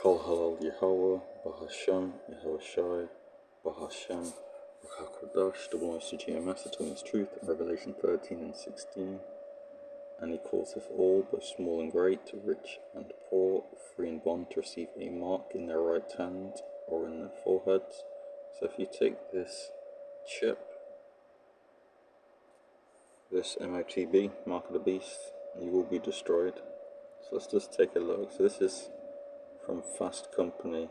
Kol Halal Yahweh, Bahashem, Yahweh Shai, Bahashem, Bachakadash, the one to GMS, the Atonement Truth, Revelation 13 and 16. And he causeth all, both small and great, rich and poor, free and bond, to receive a mark in their right hand or in their foreheads. So if you take this chip, this MOTB, Mark of the Beast, you will be destroyed. So let's just take a look. So this is from Fast Company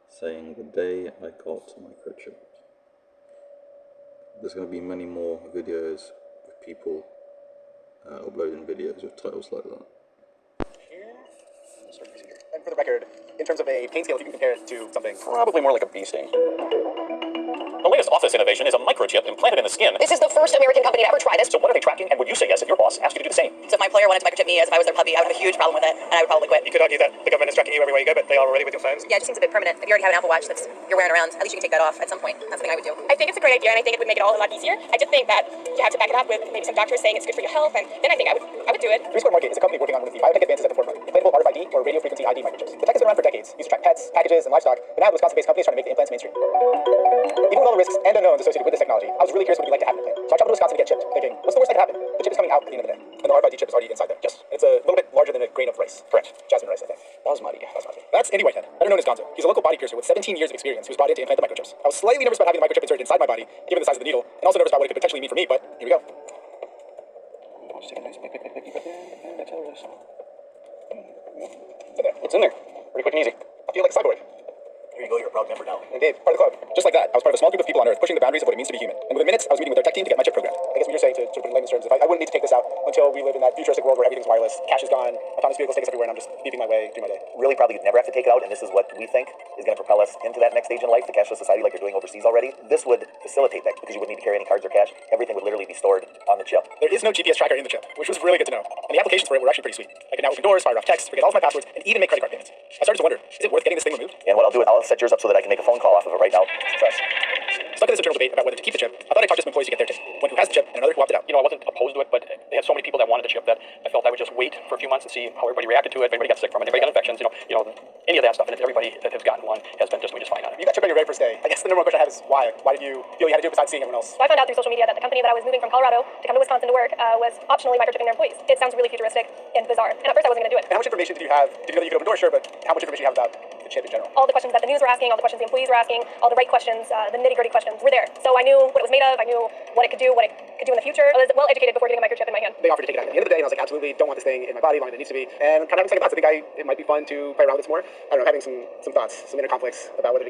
saying the day I got microchipped. There's going to be many more videos with people uploading videos with titles like that. And for the record, in terms of a pain scale, if you can compare it to something, Probably more like a bee sting. The latest office innovation is a microchip implanted in the skin. This is the first American company to ever try this. So what are they tracking, and would you say yes if your boss asked you to do the same? So if my employer wanted to microchip me as if I was their puppy, I would have a huge problem with it, and I would probably quit. you could argue that the government is tracking you everywhere you go, but they are already with your phones. Yeah, it just seems a bit permanent. If you already have an Apple Watch that's you're wearing around, at least you can take that off at some point. That's something I would do. I think it's a great idea, and I think it would make it all a lot easier. I just think that you have to back it up with maybe some doctors saying it's good for your health, and then I think I would do it. 3Square Market is a company working on one of the biotech advances at the forefront, implantable RFID or radio frequency ID microchips. The tech has been around for decades, used to track pets, packages, and livestock, but now the Wisconsin-based company is trying to make the implants mainstream. Even with all the risks and unknowns associated with this technology, I was really curious what it'd be like to have an implant. So I traveled to Wisconsin to get chipped, thinking, what's the worst that could happen? The chip is coming out at the end of the day, and the RFID chip is already inside there. Yes. It's a little bit larger than a grain of rice. Correct. Jasmine rice, I think. Basmati. That's Andy Whitehead, better known as Gonzo. He's a local body piercer with 17 years of experience who was brought in to implant the microchips. I was slightly nervous about having the microchip inserted inside my body, given the size of the needle, and also nervous about what it could potentially mean for me, but here we go. Just take a nice big breath in. That's how it is. It's in there. It's in there. Pretty quick and easy. I feel like a cyborg. Here you go, you're a proud member now. Indeed, part of the club. Just like that, I was part of a small group of people on Earth pushing the boundaries of what it means to be human. And within minutes, I was meeting with their tech team to get my chip programmed. I guess what you're saying, to put it in layman's terms, if I wouldn't need to take this out until we live in that futuristic world where everything's wireless, cash is gone, autonomous vehicles take us everywhere, and I'm just beeping my way through my day. Really, probably you'd never have to take it out, and this is what we think is going to propel us into that next stage in life, the cashless society like you're doing overseas already. This would facilitate that because you wouldn't need to carry any cards or cash. Everything would literally be stored on the chip. There is no GPS tracker in the chip, which was really good to know. And the applications for it were actually pretty sweet. I can now open doors, fire off texts, forget all of my passwords, and even make credit card payments. I started to wonder, is it worth getting this thing removed? And what I'll do is I'll set yours up so that I can make a phone call off of it right now. Success. Stuck in this internal debate about whether to keep the chip, I thought I'd talk to some employees to get their take. One who has the chip and another who opted out. You know, I wasn't opposed to it, but they had so many people that wanted the chip that I felt I would just wait for a few months and see how everybody reacted to it, if anybody got sick from it, if anybody got infections, you know, any of that stuff. And everybody that has gotten one has been just fine on it. You got chipped on your very first day. I guess the number one question I have is why? Why did you feel you had to do it besides seeing everyone else? So I found out through social media that the company that I was moving from Colorado to come to Wisconsin to work was optionally microchipping their employees. It sounds really futuristic and bizarre, and at first I wasn't going to do it. And how much information did you have? Did you know that you could open doors? Sure, but how much information do you have about the chip in general? All the questions that the news were asking, all the questions the employees were asking, all the right questions, the nitty-gritty questions were there. So I knew what it was made of, I knew what it could do, what it could do in the future. I was well educated before getting a microchip in my hand. They offered to take it out at the end of the day, and I was like, absolutely, don't want this thing in my body longer than it needs to be. And kind of having second thoughts, I think it might be fun to play around with this more. I don't know, having some thoughts, some inner conflicts about whether to